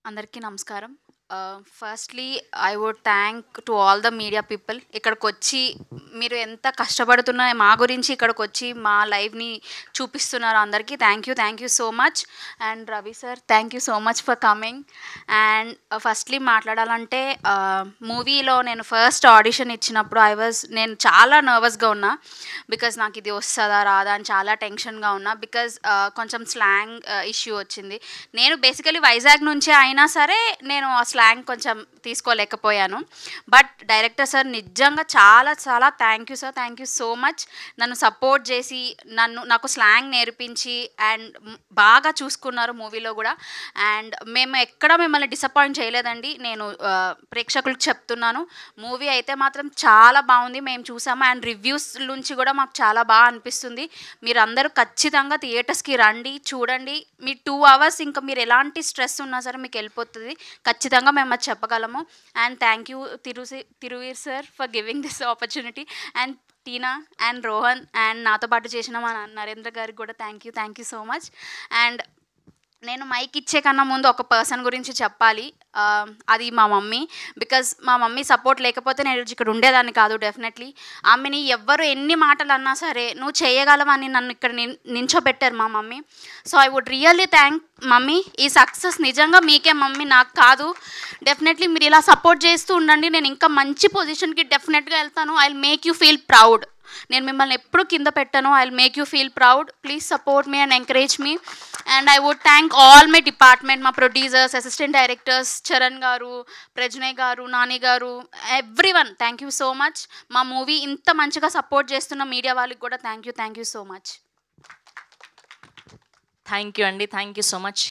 అందరికీ నమస్కారం. Firstly I would thank to all the media people. ఇక్కడికొచ్చి మీరు ఎంత కష్టపడుతున్న మా గురించి ఇక్కడికొచ్చి మా లైవ్‌ని చూపిస్తున్నారు అందరికీ. Thank you so much. And Ravi sir thank you so much for coming. And firstly మాట్లాడాలంటే మూవీలో నేను ఫస్ట్ ఆడిషన్ ఇచ్చినప్పుడు నేను చాలా నర్వస్‌గా ఉన్నా. బికాజ్ నాకు ఇది వస్తదా? రాదా? అని చాలా టెన్షన్‌గా ఉన్నా. బికాజ్ కొంచెం స్లాంగ్ ఇష్యూ వచ్చింది. నేను బేసికలీ వైజాగ్ నుంచే అయినా సరే నేను ఆ స్లాంగ్ కొంచెం తీసుకోలేకపోయాను. బట్ డైరెక్టర్ సార్ నిజంగా చాలా చాలా thank you sir. Thank you so much. నన్ను సపోర్ట్ చేసి నాకు స్లాంగ్ నేర్పించి అండ్ బాగా చూసుకున్నారు మూవీలో కూడా. అండ్ మేము ఎక్కడ మిమ్మల్ని డిసప్పాయింట్ చేయలేదండి. నేను ప్రేక్షకులకు చెప్తున్నాను, మూవీ అయితే మాత్రం చాలా బాగుంది. మేము చూసాము అండ్ రివ్యూస్ నుంచి కూడా మాకు చాలా బాగా అనిపిస్తుంది. మీరందరూ ఖచ్చితంగా థియేటర్స్కి రండి, చూడండి. మీ 2 అవర్స్ ఇంకా మీరు ఎలాంటి స్ట్రెస్ ఉన్నా సరే మీకు వెళ్ళిపోతుంది. ఖచ్చితంగా మేము అది చెప్పగలము. And thank you Thiruveer sir for giving this opportunity. And Tina and Rohan and నాతో పాటు చేసిన మా నరేంద్ర గారికి కూడా thank you so much. And నేను మైక్ ఇచ్చే కన్నా ముందు ఒక పర్సన్ గురించి చెప్పాలి. అది మా మమ్మీ. బికాజ్ మా మమ్మీ సపోర్ట్ లేకపోతే నేను ఇక్కడ ఉండేదాన్ని కాదు. డెఫినెట్లీ ఆమెని ఎవ్వరు ఎన్ని మాటలు అన్నా సరే నువ్వు చేయగలవని నన్ను ఇక్కడ నించోబెట్టారు మా mummy. So I would really thank mummy. ఈ సక్సెస్ నిజంగా మీకే మమ్మీ, నాకు కాదు. డెఫినెట్లీ మీరు ఇలా సపోర్ట్ చేస్తూ ఉండండి. నేను ఇంకా మంచి పొజిషన్కి డెఫినెట్గా వెళ్తాను. I will make you feel proud. నేను మిమ్మల్ని ఎప్పుడు కింద పెట్టను. I will make you feel proud. Please support me and encourage me. And I would thank all my department, మా producers, assistant directors, Charan garu, Pragnay garu, Nani garu, everyone thank you so much. మా movie ఇంత మంచిగా support చేస్తున్న మీడియా వాళ్ళకి కూడా thank you so much. Thank you అండి. Thank you so much.